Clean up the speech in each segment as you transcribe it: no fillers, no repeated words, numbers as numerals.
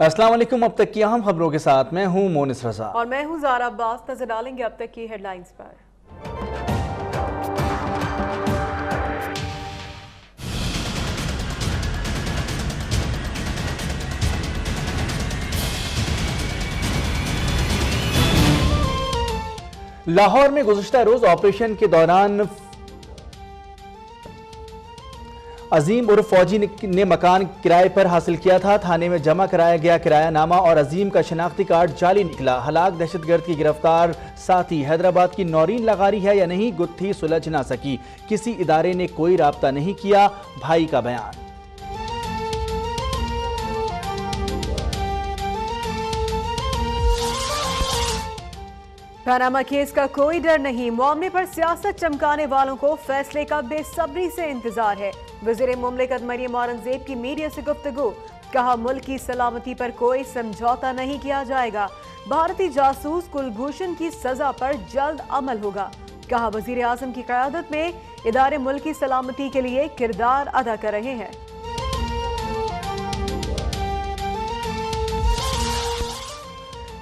अस्सलाम वालेकुम। अब तक की अहम खबरों के साथ मैं हूं मोनिस रजा और मैं हूं ज़ारा अब्बास। नजर डालेंगे अब तक की हेडलाइंस पर। लाहौर में गुज़िश्ता रोज ऑपरेशन के दौरान अजीम उर्फ फौजी ने मकान किराए पर हासिल किया था। थाने में जमा कराया गया किरायानामा और अजीम का शनाख्ती कार्ड जाली निकला। हलाक दहशतगर्द की गिरफ्तार साथी हैदराबाद की नौरीन लगारी है या नहीं, गुत्थी सुलझ ना सकी। किसी इदारे ने कोई राब्ता नहीं किया, भाई का बयान। पनामा केस का कोई डर नहीं, मामले पर सियासत चमकाने वालों को फैसले का बेसब्री से इंतजार है। वज़ीर मुमलिकत मरियम औरंगजेब की मीडिया से गुफ्तगू, कहा मुल्क की सलामती पर कोई समझौता नहीं किया जाएगा। भारतीय जासूस कुलभूषण की सजा पर जल्द अमल होगा। कहा वज़ीर आज़म की क़यादत में इदारे मुल्क की सलामती के लिए किरदार अदा कर रहे हैं।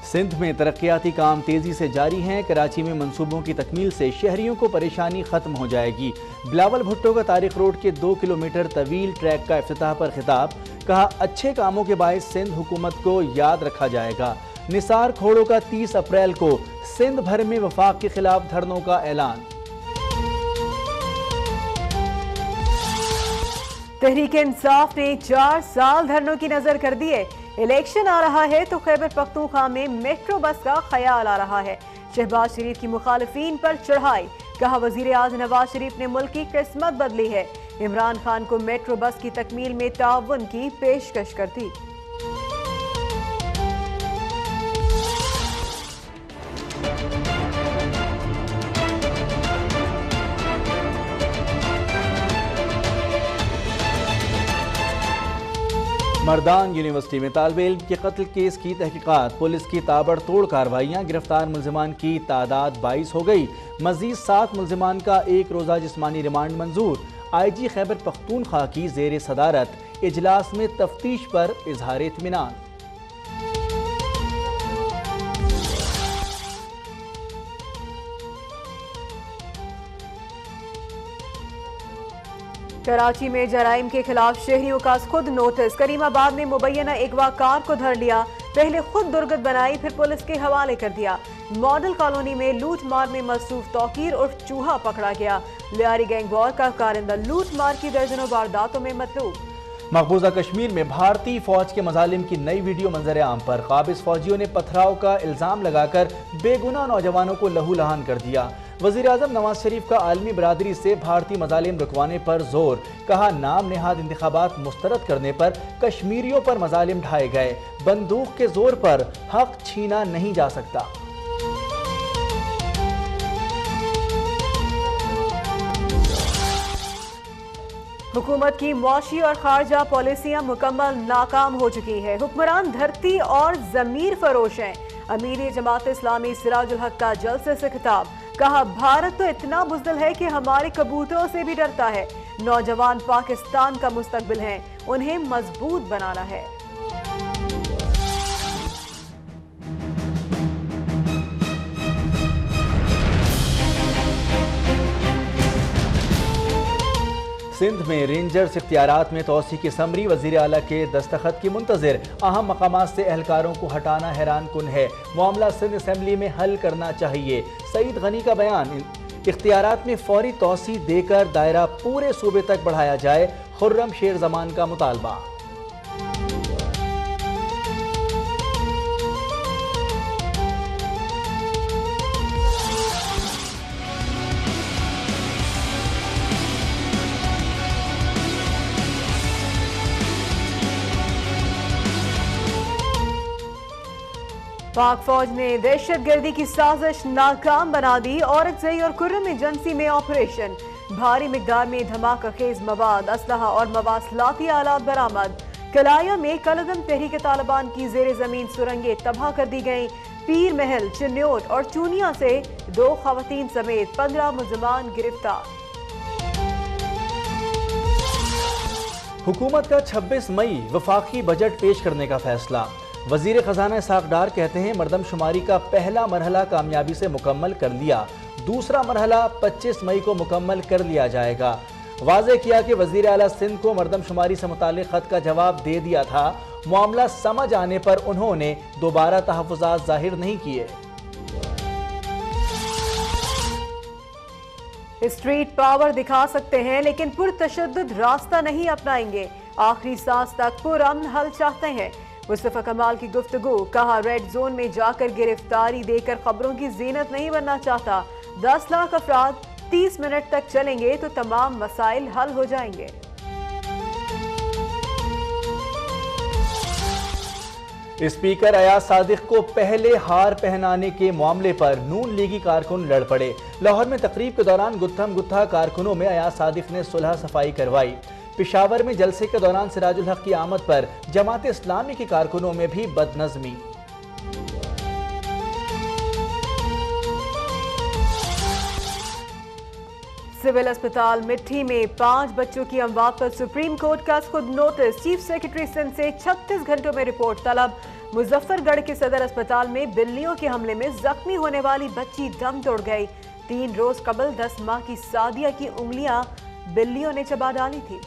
सिंध में तरक्याती काम तेजी से जारी हैं। कराची में मंसूबों की तकमील से शहरियों को परेशानी खत्म हो जाएगी। बिलावल भुट्टो का तारिक रोड के 2 किलोमीटर तवील ट्रैक का इफ्तिताह पर खिताब, कहा अच्छे कामों के बायस सिंध हुकूमत को याद रखा जाएगा। निसार खोड़ों का 30 अप्रैल को सिंध भर में वफाक के खिलाफ धरनों का ऐलान। तहरीक इंसाफ ने 4 साल धरनों की नजर कर दी है। इलेक्शन आ रहा है तो खैबर पख्तूनख्वा में मेट्रो बस का ख्याल आ रहा है। शहबाज शरीफ की मुखालिफिन पर चढ़ाई, कहा वजीर आज़म नवाज शरीफ ने मुल्क की किस्मत बदली है। इमरान खान को मेट्रो बस की तकमील में ताउन की पेशकश कर दी। मर्दान यूनिवर्सिटी में तालिबे इल्म के कत्ल केस की तहकीकात, पुलिस की ताबड़तोड़ कार्रवाइयाँ, गिरफ्तार मुल्जिमान की तादाद 22 हो गई। मजीद 7 मुल्जिमान का एक रोज़ा जिस्मानी रिमांड मंजूर। IG खैबर पख्तूनख्वा की ज़ेर सदारत इजलास में तफ्तीश पर इजहार इत्मीनान। कराची में जराइम के खिलाफ शहरियों का खुद नोटिस, करीमाबाद में मुबैना अगवा कार को धर लिया, पहले खुद दुर्गत बनाई फिर पुलिस के हवाले कर दिया। मॉडल कॉलोनी में लूट मार में मसरूफ तौकीर और चूहा पकड़ा गया। लियारी गैंग वॉर का कारिंदा लूट मार की दर्जनों वारदातों में मतलूब। मकबूजा कश्मीर में भारतीय फौज के मजालिम की नई वीडियो मंजर आम पर, काबिज फौजियों ने पथराव का इल्जाम लगाकर बेगुनाह नौजवानों को लहूलुहान कर दिया। वज़ीर आज़म नवाज शरीफ का आलमी बरादरी से भारतीय मजालिम रुकवाने पर जोर, कहा नाम नेहाद इंतखाबात मुस्तरद करने पर कश्मीरियों पर मजालिम ढाए गए। बंदूक के जोर पर हक छीना नहीं जा सकता। हुकूमत की मौशी और खारजा पॉलिसियां मुकम्मल नाकाम हो चुकी है। हुक्मरान धरती और जमीर फरोश हैं। अमीर जमात इस्लामी सिराजुल हक का जलसे से खिताब, कहा भारत तो इतना बुज़दिल है कि हमारे कबूतरों से भी डरता है। नौजवान पाकिस्तान का मुस्तकबिल हैं, उन्हें मजबूत बनाना है। सिंध में रेंजर्स इख्तियारात में तोसी की समरी, वज़ीर आला के दस्तखत की मुंतज़िर। अहम मकामात से एहलकारों को हटाना हैरान कुन है, मामला सिंध असम्बली में हल करना चाहिए। सईद गनी का बयान, इख्तियारात में फौरी तोसी देकर दायरा पूरे सूबे तक बढ़ाया जाए। खुर्रम शेर जमान का मुतालबा। पाक फौज ने दहशतगर्दी की साजिश नाकाम बना दी। औरकजई और खुर्रम एजेंसी में ऑपरेशन, भारी मिकदार में धमाका खेज मवाद, असलहा और मवासलाती आलात बरामद। कलाया में कलदम तहरीक तालिबान की जेर जमीन सुरंगें तबाह कर दी गईं। पीर महल, चिन्योट और चूनिया से 2 खवातीन समेत 15 मुल्जिमान गिरफ्तार। हुकूमत का 26 मई वफाकी बजट पेश करने का फैसला। वजीर खजाना इसहाक डार कहते हैं मरदमशुमारी का पहला मरहला कामयाबी से मुकम्मल कर लिया, दूसरा मरहला 25 मई को मुकम्मल कर लिया जाएगा। वाज़ेह किया कि वज़ीर आला सिंध को मरदमशुमारी से मुताल्लिक़ ख़त का जवाब दे दिया था, मामला समझ आने पर उन्होंने दोबारा तहफ़्फ़ुज़ात ज़ाहिर नहीं किए। स्ट्रीट पावर दिखा सकते हैं लेकिन पुरतशद्दुद रास्ता नहीं अपनाएंगे, आखिरी सांस तक पुरअमन हल चाहते हैं। मुस्तफा कमाल की गुफ्तगू, कहा रेड जोन में जाकर गिरफ्तारी देकर खबरों की जीनत नहीं बनना चाहता। 10 लाख अफराद 30 मिनट तक चलेंगे तो तमाम मसाइल हल हो जाएंगे। स्पीकर अयाज सादिक को पहले हार पहनाने के मामले पर नून लीगी कारकुन लड़ पड़े। लाहौर में तकरीब के दौरान गुत्थम गुत्था कारकुनों में अयाज सादिक ने सुलह सफाई करवाई। पेशावर में जलसे के दौरान सिराजुल हक की आमद पर जमात इस्लामी के कारकुनों में भी बदनज़मी। सिविल अस्पताल मिट्टी में 5 बच्चों की अमवात पर सुप्रीम कोर्ट का खुद नोटिस, चीफ सेक्रेटरी सिंध से 36 घंटों में रिपोर्ट तलब। मुजफ्फरगढ़ के सदर अस्पताल में बिल्लियों के हमले में जख्मी होने वाली बच्ची दम तोड़ गई। 3 रोज कबल 10 माह की सादिया की उंगलियां बिल्लियों ने चबा डाली थी।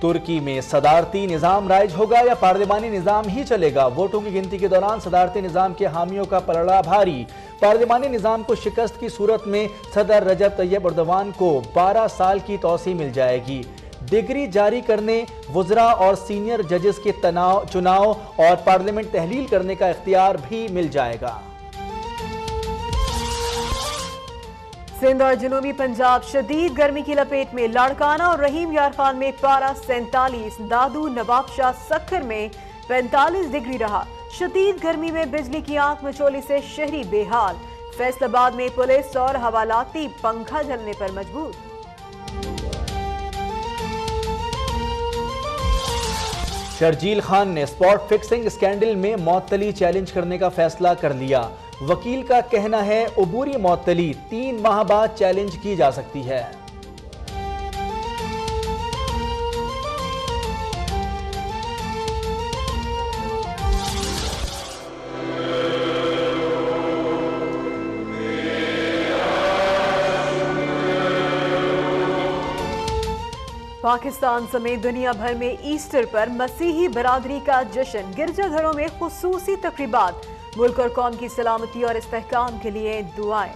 तुर्की में सदारती निज़ाम राइज होगा या पार्लिमानी निज़ाम ही चलेगा? वोटों की गिनती के दौरान सदारती निज़ाम के हामियों का पलड़ा भारी। पार्लिमानी निज़ाम को शिकस्त की सूरत में सदर रजब तैयब एर्दोगान को 12 साल की तौसी मिल जाएगी। डिग्री जारी करने, वुज़रा और सीनियर जजेस के चुनाव और पार्लियामेंट तहलील करने का इख्तियार भी मिल जाएगा। सिंध और जनूबी पंजाब शदीद गर्मी की लपेट में, लाड़काना और रहीम यार खान में पारा 47, दादू नवाबशाह सखर में 45 डिग्री रहा। शदीद गर्मी में बिजली की आंख मचोली से शहरी बेहाल। फैसलाबाद में पुलिस और हवालाती पंखा झलने पर मजबूर। शर्जील खान ने स्पॉट फिक्सिंग स्कैंडल में मौतली चैलेंज करने का फैसला कर लिया। वकील का कहना है अबूरी मौतली 3 माह बाद चैलेंज की जा सकती है। पाकिस्तान समेत दुनिया भर में ईस्टर पर मसीही बरादरी का जश्न, गिरजाघरों में खुसूसी तकरीबात। मुल्क और कौम की सलामती और इस्तेहकाम के लिए दुआएं।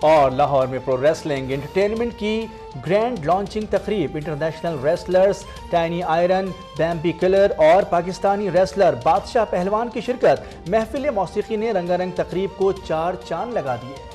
और लाहौर में प्रो रेसलिंग एंटरटेनमेंट की ग्रैंड लॉन्चिंग तकरीब, international wrestlers tiny iron, Bambi killer और पाकिस्तानी रेसलर बादशाह पहलवान की शिरकत। महफिल मौसीकी ने रंगारंग तकरीब को 4 चांद लगा दिए।